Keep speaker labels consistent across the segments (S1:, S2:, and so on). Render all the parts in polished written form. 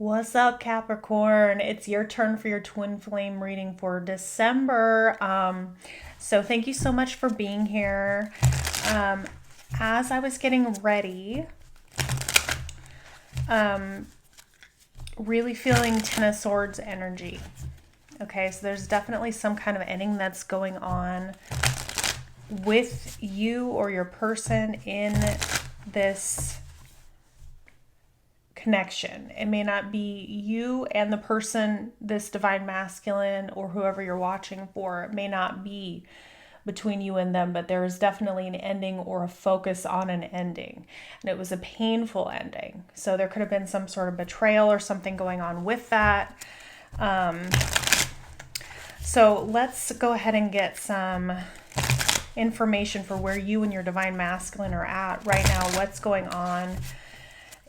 S1: What's up, Capricorn? It's your turn for your twin flame reading for December. So thank you so much for being here. As I was getting ready, really feeling Ten of Swords energy. Okay, so there's definitely some kind of ending that's going on with you or your person in this connection. It may not be you and the person, this divine masculine or whoever you're watching for. It may not be between you and them, but there is definitely an ending or a focus on an ending. And it was a painful ending. So there could have been some sort of betrayal or something going on with that. So let's go ahead and get some information for where you and your divine masculine are at right now, what's going on.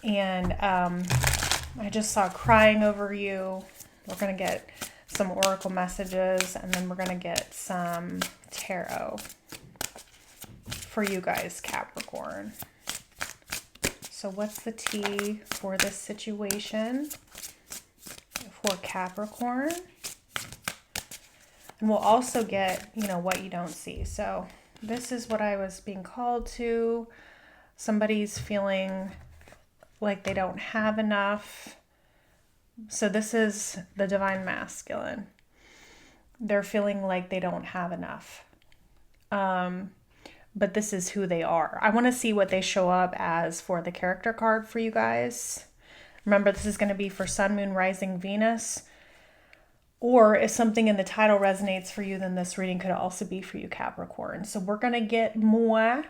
S1: And I just saw crying over you. We're going to get some oracle messages, and then we're going to get some tarot for you guys, Capricorn. So what's the tea for this situation for Capricorn? And we'll also get, what you don't see. So this is what I was being called to. Somebody's feeling like they don't have enough. So this is the divine masculine. They're feeling like they don't have enough. But this is who they are. I want to see what they show up as for the character card for you guys. Remember, this is going to be for Sun, Moon, Rising, Venus. Or if something in the title resonates for you, then this reading could also be for you, Capricorn. So we're going to get more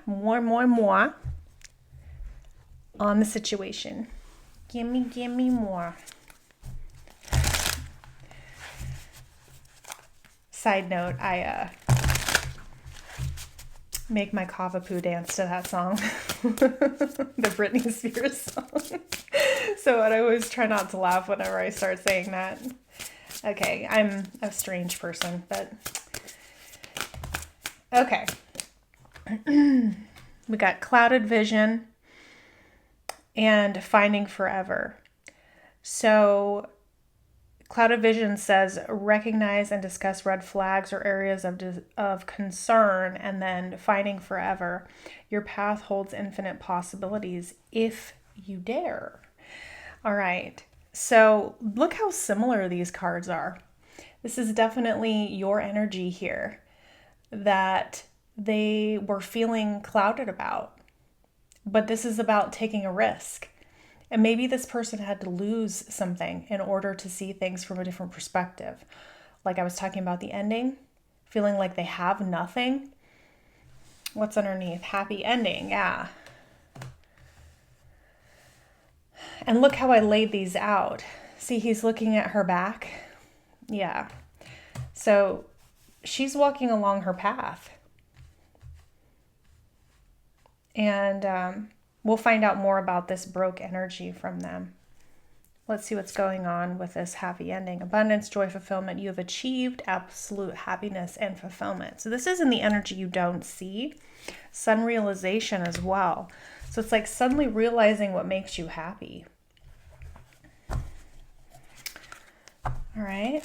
S1: on the situation. Give me more. Side note, I make my Cavapoo dance to that song. The Britney Spears song. So I always try not to laugh whenever I start saying that. Okay, I'm a strange person, but okay. We got clouded vision and finding forever. So clouded vision says recognize and discuss red flags or areas of concern, and then finding forever. Your path holds infinite possibilities if you dare. All right. So look how similar these cards are. This is definitely your energy here that they were feeling clouded about. But this is about taking a risk. And maybe this person had to lose something in order to see things from a different perspective. Like I was talking about the ending, feeling like they have nothing. What's underneath? Happy ending, yeah. And look how I laid these out. See, he's looking at her back. Yeah. So she's walking along her path. And we'll find out more about this broke energy from them. Let's see what's going on with this happy ending. Abundance, joy, fulfillment. You have achieved absolute happiness and fulfillment. So this isn't the energy you don't see. Sun realization as well. So it's like suddenly realizing what makes you happy. All right.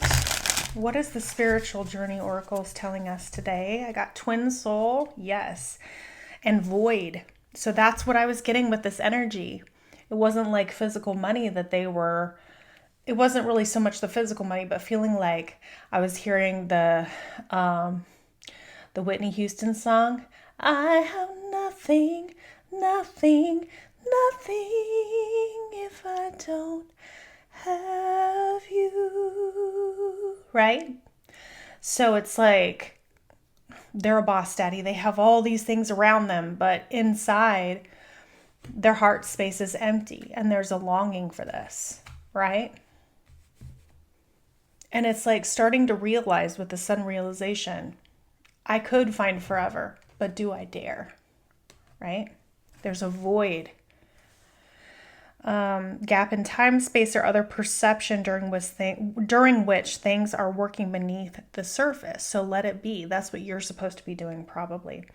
S1: What is the spiritual journey oracles telling us today? I got twin soul. Yes. And void. So that's what I was getting with this energy. It wasn't like physical money that they were, it wasn't really so much the physical money, but feeling like I was hearing the Whitney Houston song, I have nothing, nothing, nothing if I don't have you, right? So it's like, they're a boss daddy. They have all these things around them, but inside their heart space is empty and there's a longing for this, right? And it's like starting to realize with the sun realization, I could find forever, but do I dare, right? There's a void. Gap in time, space, or other perception during which things are working beneath the surface. So let it be. That's what you're supposed to be doing probably.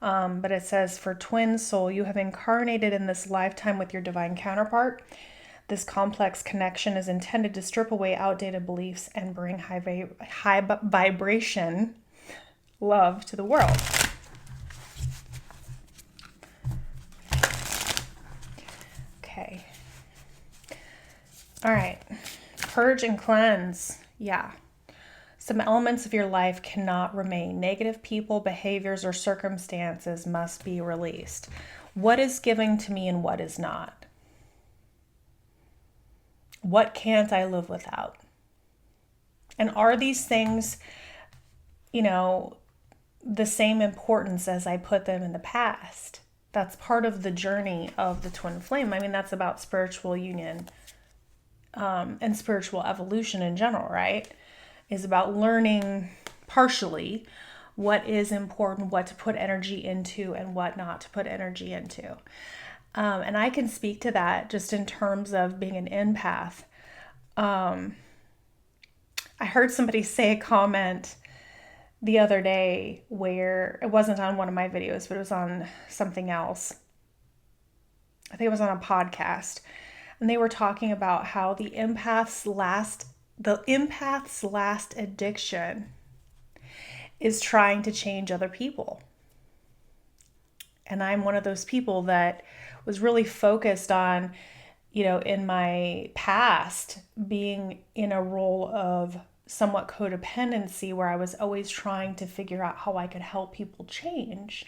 S1: But it says, for twin soul, you have incarnated in this lifetime with your divine counterpart. This complex connection is intended to strip away outdated beliefs and bring high vibration love to the world. Okay. All right. Purge and cleanse. Yeah. Some elements of your life cannot remain. Negative people, behaviors, or circumstances must be released. What is giving to me and what is not? What can't I live without? And are these things, the same importance as I put them in the past? That's part of the journey of the twin flame. I mean, that's about spiritual union and spiritual evolution in general, right? Is about learning partially what is important, what to put energy into and what not to put energy into. And I can speak to that just in terms of being an empath. I heard somebody say a comment the other day where it wasn't on one of my videos, but it was on something else. I think it was on a podcast. And they were talking about how the empath's last addiction is trying to change other people. And I'm one of those people that was really focused on, in my past being in a role of somewhat codependency where I was always trying to figure out how I could help people change.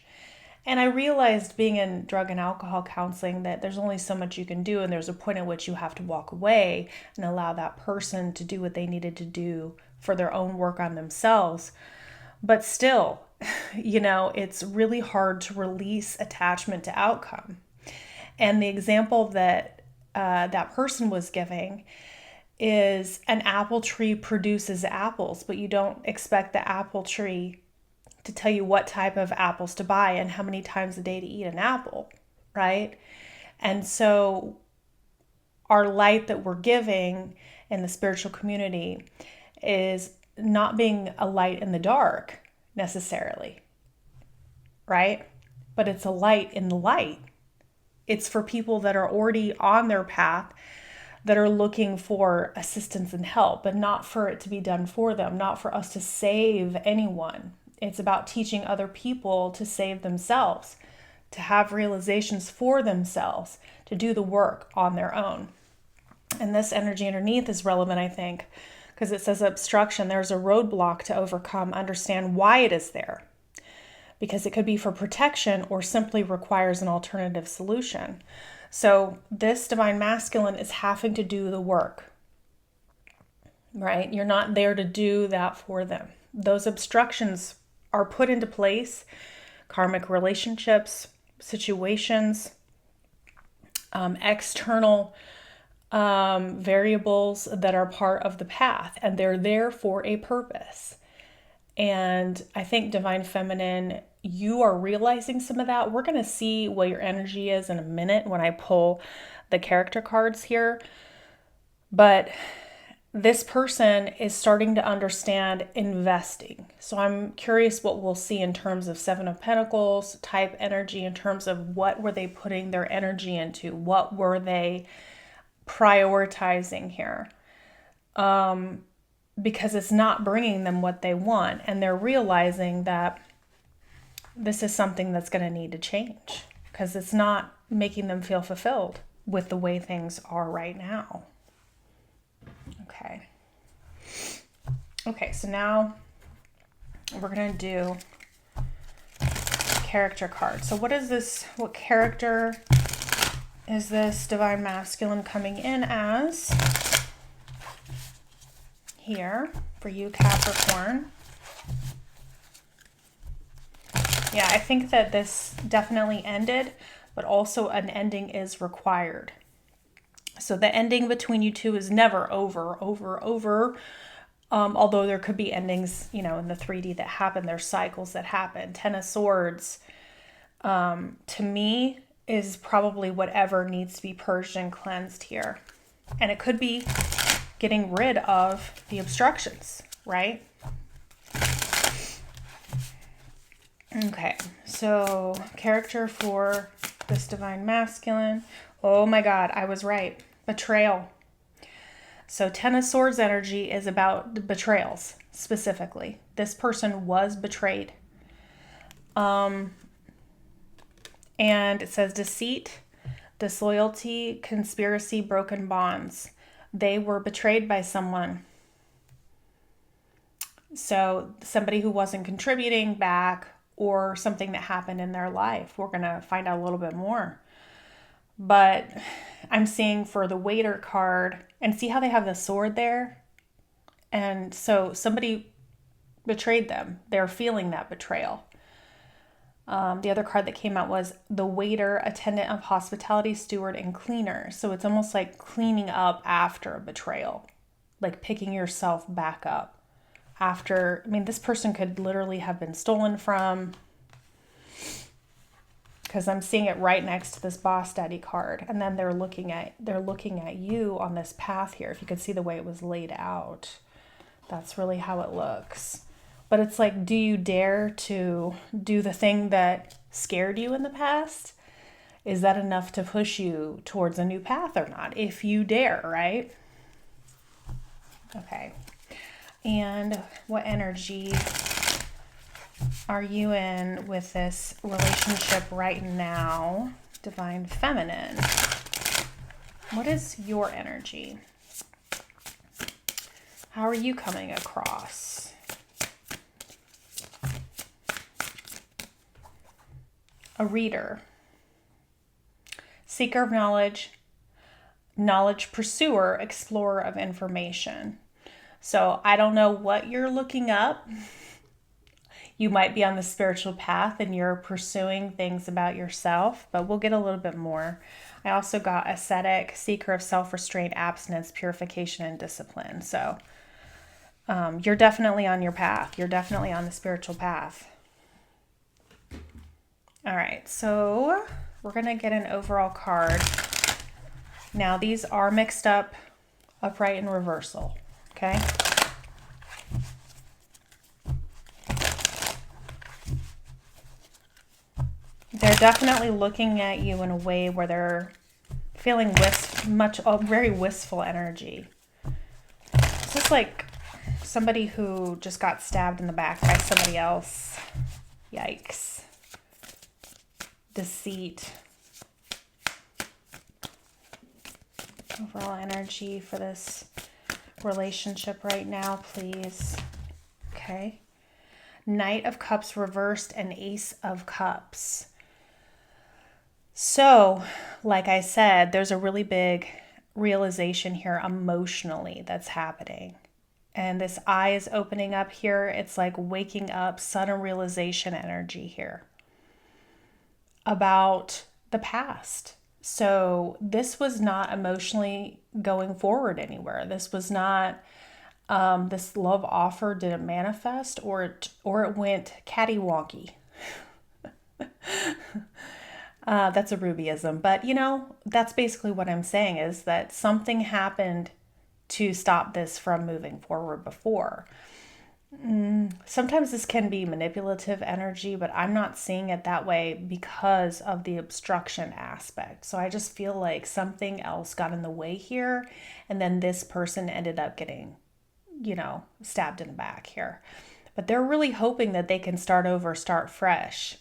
S1: And I realized being in drug and alcohol counseling that there's only so much you can do, and there's a point at which you have to walk away and allow that person to do what they needed to do for their own work on themselves. But still, it's really hard to release attachment to outcome. And the example that that person was giving is an apple tree produces apples, but you don't expect the apple tree to tell you what type of apples to buy and how many times a day to eat an apple, right? And so our light that we're giving in the spiritual community is not being a light in the dark necessarily, right? But it's a light in the light. It's for people that are already on their path, that are looking for assistance and help, but not for it to be done for them, not for us to save anyone. It's about teaching other people to save themselves, to have realizations for themselves, to do the work on their own. And this energy underneath is relevant, I think, because it says obstruction. There's a roadblock to overcome. Understand why it is there, because it could be for protection or simply requires an alternative solution. So this divine masculine is having to do the work, right? You're not there to do that for them. Those obstructions are put into place, karmic relationships, situations, external variables that are part of the path, and they're there for a purpose. And I think divine feminine, you are realizing some of that. We're going to see what your energy is in a minute when I pull the character cards here. But this person is starting to understand investing. So I'm curious what we'll see in terms of Seven of Pentacles type energy, in terms of what were they putting their energy into? What were they prioritizing here? Because it's not bringing them what they want. And they're realizing that this is something that's going to need to change because it's not making them feel fulfilled with the way things are right now. Okay, so now we're going to do character card. So what is this? What character is this divine masculine coming in as? Here for you, Capricorn. Yeah, I think that this definitely ended, but also an ending is required. So the ending between you two is never over. Although there could be endings, in the 3D that happen. There's cycles that happen. Ten of Swords, to me, is probably whatever needs to be purged and cleansed here. And it could be getting rid of the obstructions, right? Okay, so character for this divine masculine. Oh my God, I was right. Betrayal. So 10 of Swords energy is about betrayals specifically. This person was betrayed. And it says deceit, disloyalty, conspiracy, broken bonds. They were betrayed by someone. So somebody who wasn't contributing back, or something that happened in their life. We're going to find out a little bit more. But I'm seeing for the Waiter card, and see how they have the sword there? And so somebody betrayed them. They're feeling that betrayal. The other card that came out was the Waiter, attendant of hospitality, steward, and cleaner. So it's almost like cleaning up after a betrayal, like picking yourself back up after. I mean, this person could literally have been stolen from, because I'm seeing it right next to this Boss Daddy card, and then they're looking at you on this path here. If you could see the way it was laid out, that's really how it looks. But it's like, do you dare to do the thing that scared you in the past? Is that enough to push you towards a new path or not? If you dare, right? Okay. And what energy are you in with this relationship right now? Divine Feminine. What is your energy? How are you coming across? A reader. Seeker of knowledge. Knowledge pursuer. Explorer of information. So I don't know what you're looking up. You might be on the spiritual path and you're pursuing things about yourself, but we'll get a little bit more. I also got ascetic, seeker of self-restraint, abstinence, purification, and discipline. So you're definitely on your path. You're definitely on the spiritual path. All right, so we're going to get an overall card. Now, these are mixed up, upright and reversal, okay? They're definitely looking at you in a way where they're feeling very wistful energy. This is like somebody who just got stabbed in the back by somebody else. Yikes. Deceit. Overall energy for this relationship right now, please. Okay. Knight of Cups reversed and Ace of Cups. So, like I said, there's a really big realization here emotionally that's happening. And this eye is opening up here. It's like waking up, sudden realization energy here about the past. So this was not emotionally going forward anywhere. This was not, this love offer didn't manifest, or it went catty-wonky. That's a Rubyism, but you know, that's basically what I'm saying, is that something happened to stop this from moving forward before. Sometimes this can be manipulative energy, but I'm not seeing it that way because of the obstruction aspect. So I just feel like something else got in the way here, and then this person ended up getting, stabbed in the back here. But they're really hoping that they can start over, start fresh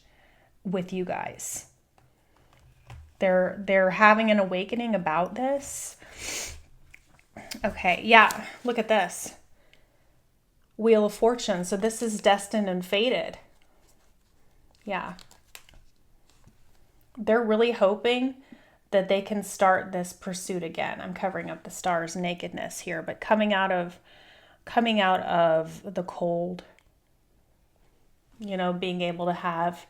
S1: with you guys. They're having an awakening about this. Okay, yeah, look at this. Wheel of Fortune. So this is destined and fated. Yeah. They're really hoping that they can start this pursuit again. I'm covering up the stars' nakedness here, but coming out of the cold, being able to have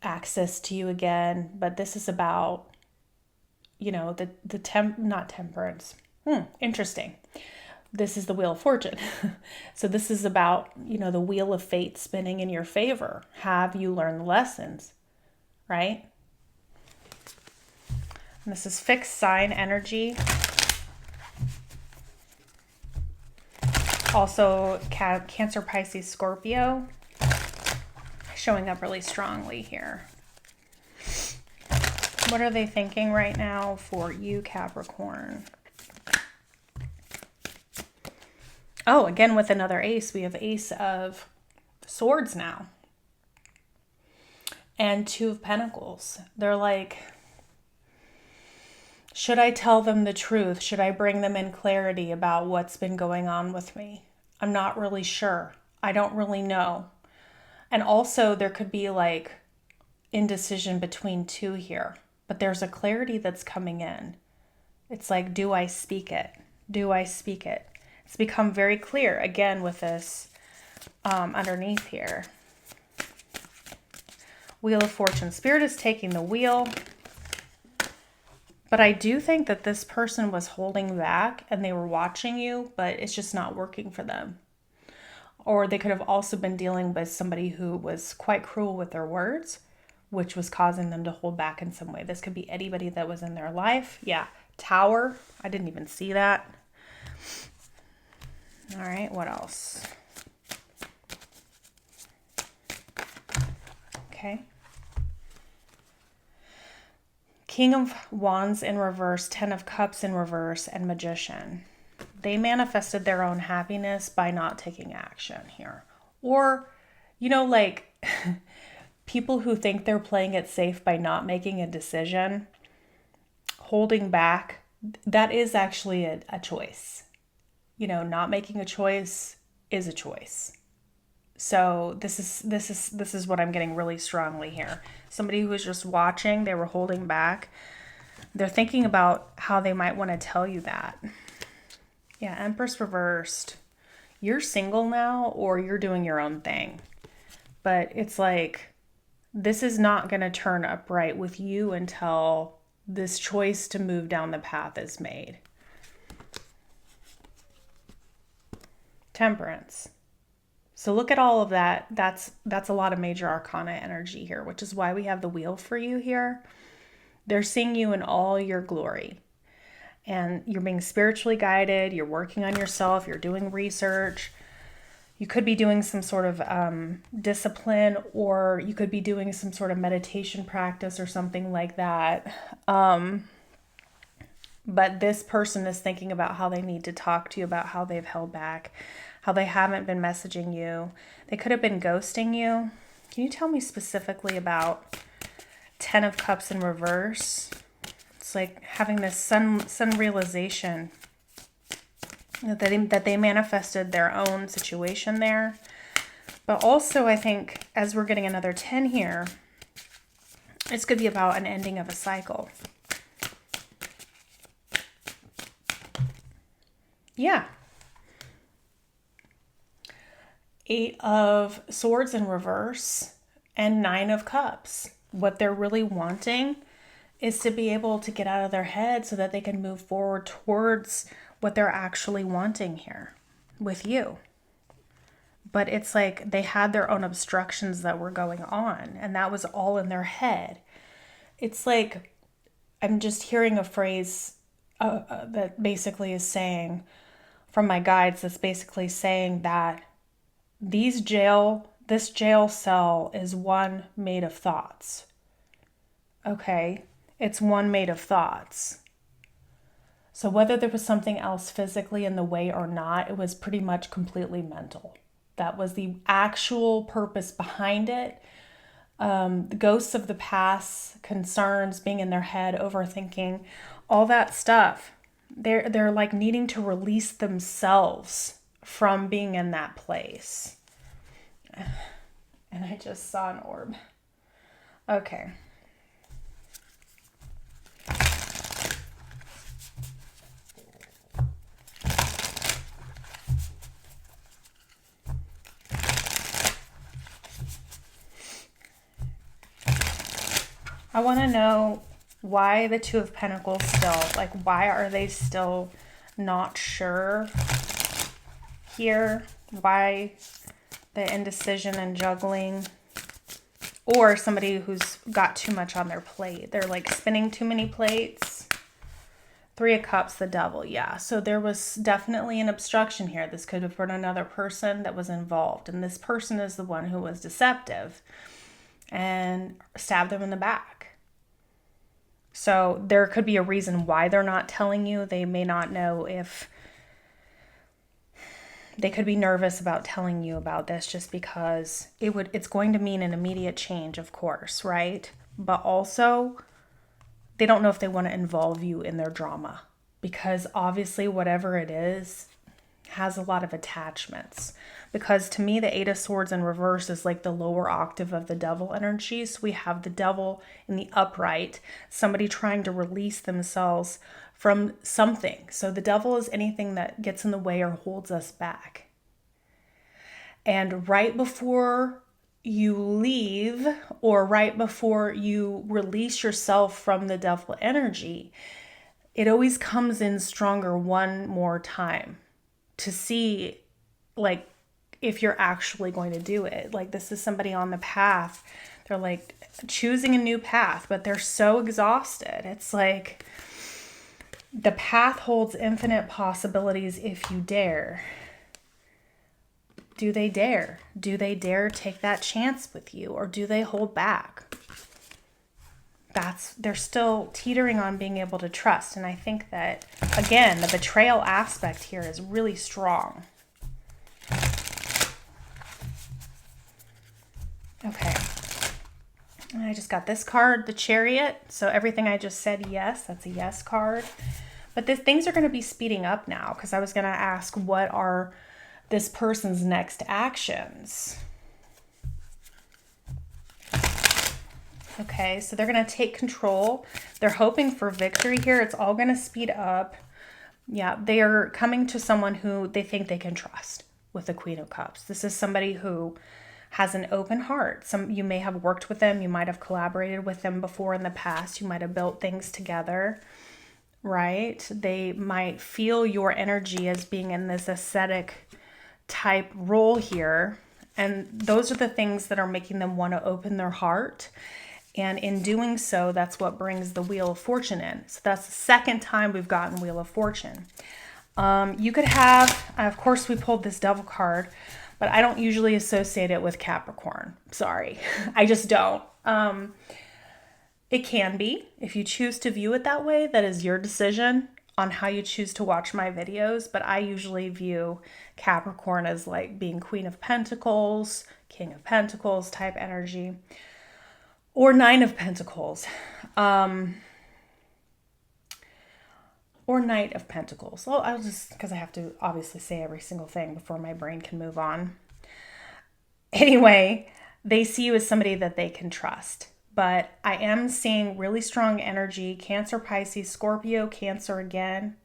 S1: access to you again. But this is about, not temperance. Interesting. This is the Wheel of Fortune. So this is about, the wheel of fate spinning in your favor. Have you learned the lessons, right? And this is fixed sign energy. Also, Cancer, Pisces, Scorpio showing up really strongly here. What are they thinking right now for you, Capricorn? Oh, again, with another ace, we have Ace of Swords now. And Two of Pentacles. They're like, should I tell them the truth? Should I bring them in clarity about what's been going on with me? I'm not really sure. I don't really know. And also there could be like indecision between two here, but there's a clarity that's coming in. It's like, do I speak it? Do I speak it? It's become very clear again with this underneath here. Wheel of Fortune. Spirit is taking the wheel. But I do think that this person was holding back and they were watching you, but it's just not working for them. Or they could have also been dealing with somebody who was quite cruel with their words, which was causing them to hold back in some way. This could be anybody that was in their life. Yeah. Tower. I didn't even see that. All right. What else? Okay. King of Wands in reverse, Ten of Cups in reverse, and Magician. They manifested their own happiness by not taking action here. Or, you know, like people who think they're playing it safe by not making a decision, holding back, that is actually a choice. You know, not making a choice is a choice. So this is what I'm getting really strongly here. Somebody who was just watching, they were holding back. They're thinking about how they might want to tell you that. Yeah, Empress reversed. You're single now or you're doing your own thing. But it's like, this is not going to turn up right with you until this choice to move down the path is made. Temperance. So look at all of that. That's a lot of major arcana energy here, which is why we have the wheel for you here. They're seeing you in all your glory. And you're being spiritually guided. You're working on yourself. You're doing research. You could be doing some sort of discipline, or you could be doing some sort of meditation practice or something like that. But this person is thinking about how they need to talk to you about how they've held back, how they haven't been messaging you. They could have been ghosting you. Can you tell me specifically about Ten of Cups in reverse? It's like having this sun realization that they manifested their own situation there. But also I think as we're getting another 10 here, it's going to be about an ending of a cycle. Yeah. Eight of Swords in reverse and Nine of Cups. What they're really wanting is to be able to get out of their head so that they can move forward towards what they're actually wanting here with you. But it's like they had their own obstructions that were going on, and that was all in their head. It's like I'm just hearing a phrase that basically is saying, from my guides, that's basically saying that this jail cell is one made of thoughts. Okay, it's one made of thoughts. So whether there was something else physically in the way or not, it was pretty much completely mental. That was the actual purpose behind it. The ghosts of the past, concerns, being in their head, overthinking, all that stuff. They're like needing to release themselves from being in that place. And I just saw an orb. Okay. I want to know why the Two of Pentacles still, like why are they still not sure here? Why the indecision and juggling? Or somebody who's got too much on their plate. They're like spinning too many plates. Three of Cups, the Devil. Yeah, so there was definitely an obstruction here. This could have been another person that was involved. And this person is the one who was deceptive and stabbed them in the back. So there could be a reason why they're not telling you. They may not know if they could be nervous about telling you about this, just because it's going to mean an immediate change, of course, right? But also they don't know if they want to involve you in their drama, because obviously whatever it is has a lot of attachments. Because to me, the Eight of Swords in reverse is like the lower octave of the devil energy. So we have the devil in the upright, somebody trying to release themselves from something. So the devil is anything that gets in the way or holds us back. And right before you leave, or right before you release yourself from the devil energy, it always comes in stronger one more time to see, like, if you're actually going to do it. Like, this is somebody on the path. They're like choosing a new path, but they're so exhausted. It's like the path holds infinite possibilities if you dare. Do they dare? Do they dare take that chance with you, or do they hold back? They're still teetering on being able to trust. And I think that, again, the betrayal aspect here is really strong. Okay. And I just got this card, the Chariot. So everything I just said, yes, that's a yes card. But things are going to be speeding up now, because I was going to ask, what are this person's next actions? Okay, so they're going to take control. They're hoping for victory here. It's all going to speed up. Yeah, they are coming to someone who they think they can trust with the Queen of Cups. This is somebody who has an open heart. You may have worked with them. You might have collaborated with them before in the past. You might have built things together, right? They might feel your energy as being in this ascetic type role here. And those are the things that are making them want to open their heart. And in doing so, that's what brings the Wheel of Fortune in. So that's the second time we've gotten Wheel of Fortune. You could have, of course, we pulled this Devil card, but I don't usually associate it with Capricorn. Sorry, I just don't. It can be. If you choose to view it that way, that is your decision on how you choose to watch my videos. But I usually view Capricorn as like being Queen of Pentacles, King of Pentacles type energy, or Nine of Pentacles, or Knight of Pentacles. Well, I'll just, because I have to obviously say every single thing before my brain can move on. Anyway, they see you as somebody that they can trust. But I am seeing really strong energy. Cancer, Pisces, Scorpio, Cancer again.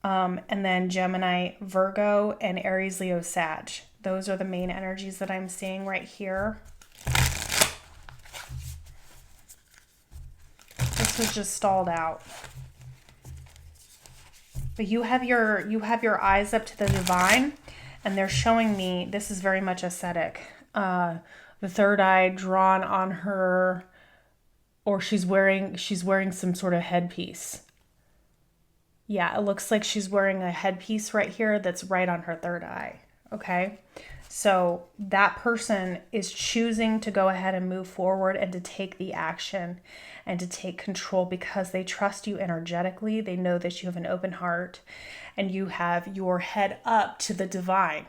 S1: And then Gemini, Virgo, and Aries, Leo, Sag. Those are the main energies that I'm seeing right here. This was just stalled out. But you have your eyes up to the divine, and they're showing me this is very much ascetic. The third eye drawn on her, or she's wearing some sort of headpiece. Yeah, it looks like she's wearing a headpiece right here that's right on her third eye. Okay, so that person is choosing to go ahead and move forward and to take the action and to take control because they trust you energetically. They know that you have an open heart and you have your head up to the divine.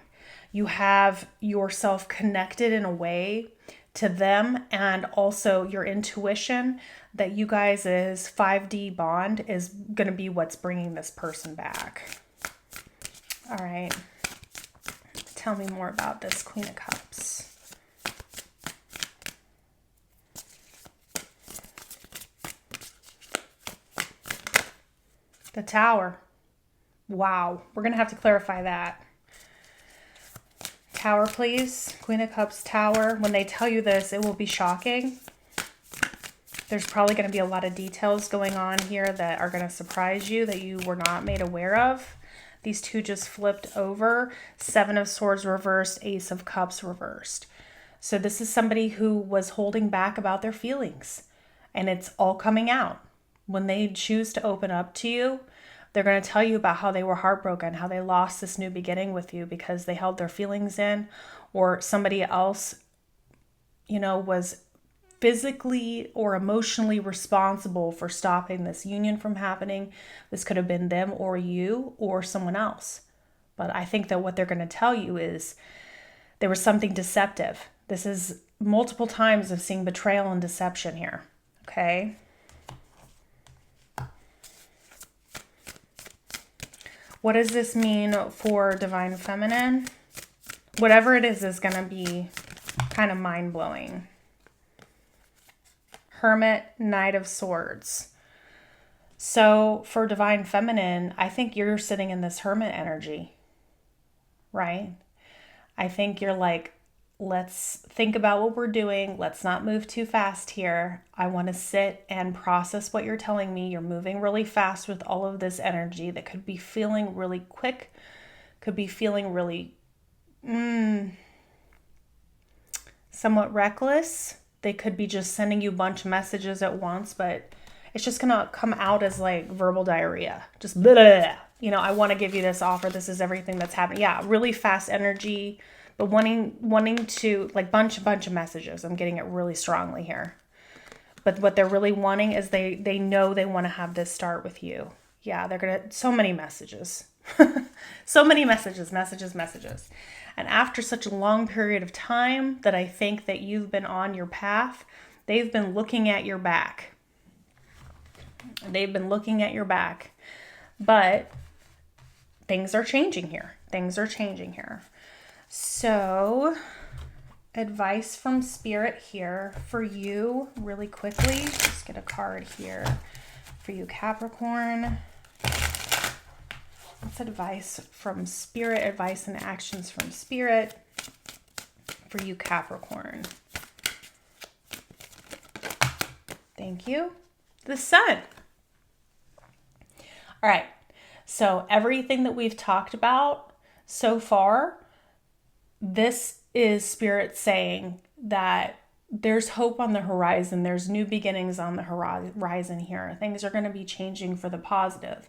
S1: You have yourself connected in a way to them, and also your intuition that you guys' 5D bond is going to be what's bringing this person back. All right. Tell me more about this Queen of Cups. The Tower. Wow. We're going to have to clarify that. Tower, please. Queen of Cups, Tower. When they tell you this, it will be shocking. There's probably going to be a lot of details going on here that are going to surprise you that you were not made aware of. These two just flipped over. Seven of Swords reversed, Ace of Cups reversed. So this is somebody who was holding back about their feelings, and it's all coming out. When they choose to open up to you, they're going to tell you about how they were heartbroken, how they lost this new beginning with you because they held their feelings in, or somebody else, was physically or emotionally responsible for stopping this union from happening. This could have been them or you or someone else. But I think that what they're going to tell you is there was something deceptive. This is multiple times of seeing betrayal and deception here. Okay. What does this mean for divine feminine? Whatever it is going to be kind of mind-blowing. Hermit, Knight of Swords. So for divine feminine, I think you're sitting in this hermit energy, right? I think you're like, let's think about what we're doing. Let's not move too fast here. I want to sit and process what you're telling me. You're moving really fast with all of this energy that could be feeling really quick, could be feeling really somewhat reckless. They could be just sending you a bunch of messages at once, but it's just going to come out as like verbal diarrhea. Just blah, blah, blah. You know, I want to give you this offer. This is everything that's happening. Yeah, really fast energy, but wanting to like bunch of messages. I'm getting it really strongly here. But what they're really wanting is they know they want to have this start with you. Yeah, they're going to, so many messages. So many messages. And after such a long period of time that I think that you've been on your path, they've been looking at your back. But things are changing here. So, advice from Spirit here for you really quickly. Just get a card here for you, Capricorn. What's advice from Spirit? Advice and actions from Spirit for you, Capricorn. Thank you. The Sun. All right. So everything that we've talked about so far, this is Spirit saying that there's hope on the horizon. There's new beginnings on the horizon here. Things are going to be changing for the positive.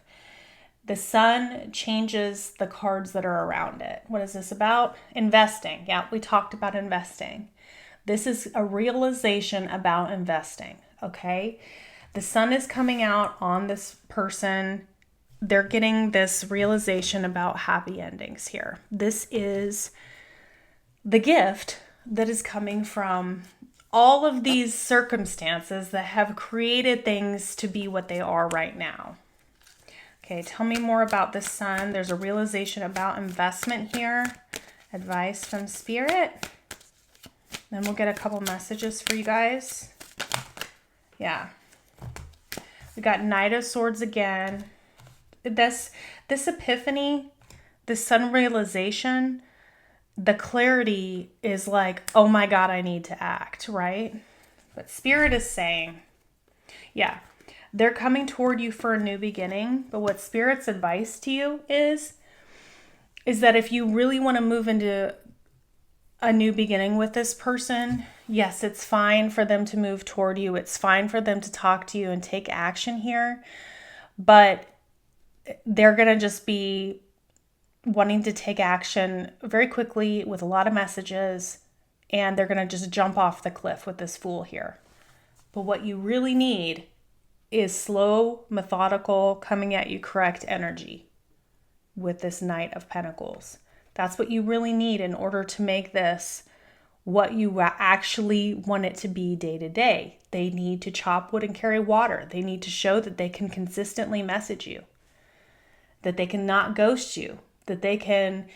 S1: The Sun changes the cards that are around it. What is this about? Investing. Yeah, we talked about investing. This is a realization about investing, okay? The Sun is coming out on this person. They're getting this realization about happy endings here. This is the gift that is coming from all of these circumstances that have created things to be what they are right now. Okay, tell me more about the Sun. There's a realization about investment here. Advice from Spirit. Then we'll get a couple messages for you guys. Yeah. We got Knight of Swords again. This epiphany, this Sun realization, the clarity is like, oh my God, I need to act, right? But Spirit is saying, yeah, they're coming toward you for a new beginning. But what Spirit's advice to you is that if you really want to move into a new beginning with this person, yes, it's fine for them to move toward you. It's fine for them to talk to you and take action here. But they're going to just be wanting to take action very quickly with a lot of messages. And they're going to just jump off the cliff with this Fool here. But what you really need is slow, methodical, coming at you correct energy with this Knight of Pentacles. That's what you really need in order to make this what you actually want it to be day to day. They need to chop wood and carry water. They need to show that they can consistently message you, that they can not ghost you, that they can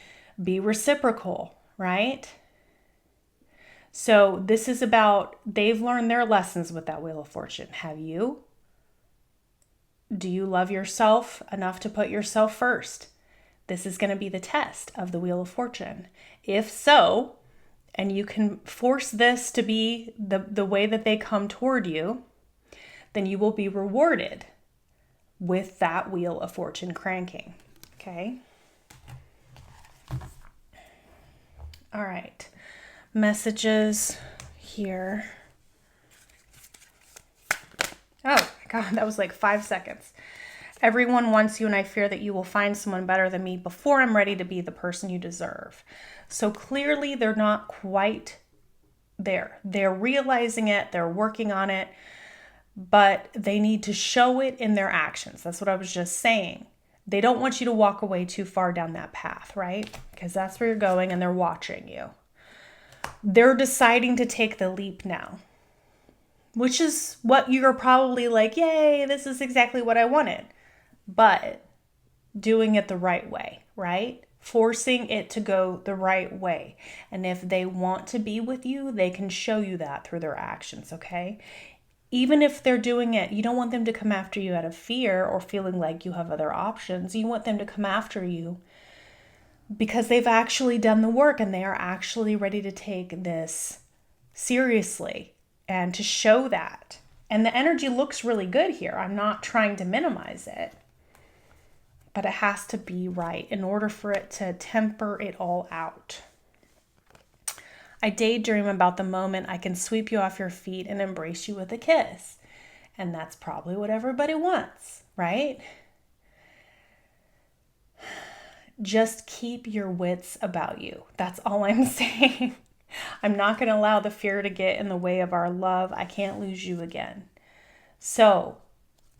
S1: be reciprocal, right? So this is about, they've learned their lessons with that Wheel of Fortune. Have you? Do you love yourself enough to put yourself first? This is going to be the test of the Wheel of Fortune. If so, and you can force this to be the way that they come toward you, then you will be rewarded with that Wheel of Fortune cranking. Okay? All right. Messages here. Oh my God, that was like 5 seconds. Everyone wants you, and I fear that you will find someone better than me before I'm ready to be the person you deserve. So clearly they're not quite there. They're realizing it, they're working on it, but they need to show it in their actions. That's what I was just saying. They don't want you to walk away too far down that path, right? Because that's where you're going and they're watching you. They're deciding to take the leap now, which is what you're probably like, yay, this is exactly what I wanted. But doing it the right way, right? Forcing it to go the right way. And if they want to be with you, they can show you that through their actions, okay? Even if they're doing it, you don't want them to come after you out of fear or feeling like you have other options. You want them to come after you because they've actually done the work and they are actually ready to take this seriously and to show that. And the energy looks really good here. I'm not trying to minimize it, but it has to be right in order for it to temper it all out. I daydream about the moment I can sweep you off your feet and embrace you with a kiss. And that's probably what everybody wants, right? Just keep your wits about you. That's all I'm saying. I'm not going to allow the fear to get in the way of our love. I can't lose you again. So,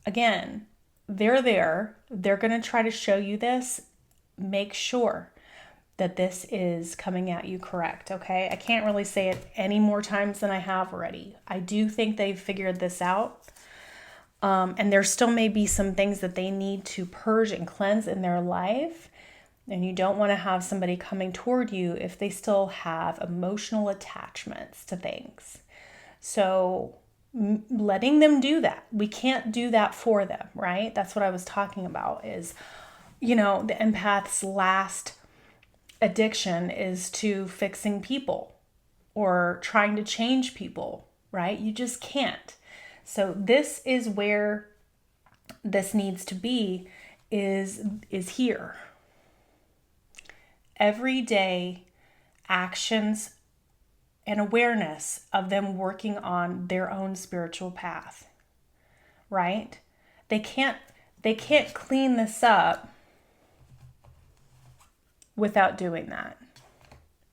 S1: again, they're there. They're going to try to show you this. Make sure that this is coming at you correct, okay? I can't really say it any more times than I have already. I do think they've figured this out. And there still may be some things that they need to purge and cleanse in their life. And you don't want to have somebody coming toward you if they still have emotional attachments to things. So letting them do that. We can't do that for them, right? That's what I was talking about is, the empath's last addiction is to fixing people or trying to change people, right? You just can't. So this is where this needs to be is here. Everyday actions and awareness of them working on their own spiritual path, right? They can't clean this up without doing that,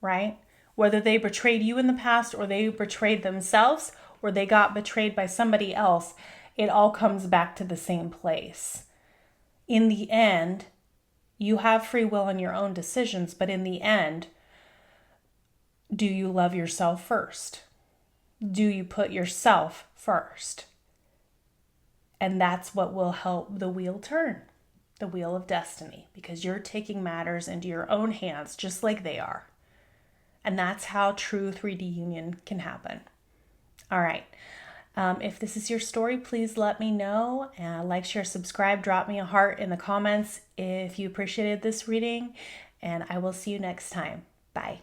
S1: right? Whether they betrayed you in the past or they betrayed themselves or they got betrayed by somebody else, it all comes back to the same place. In the end, you have free will in your own decisions, but in the end, do you love yourself first? Do you put yourself first? And that's what will help the wheel turn. The wheel of destiny, because you're taking matters into your own hands just like they are. And that's how true 3D union can happen. All right. If this is your story, please let me know. Like, share, subscribe, drop me a heart in the comments if you appreciated this reading, and I will see you next time. Bye.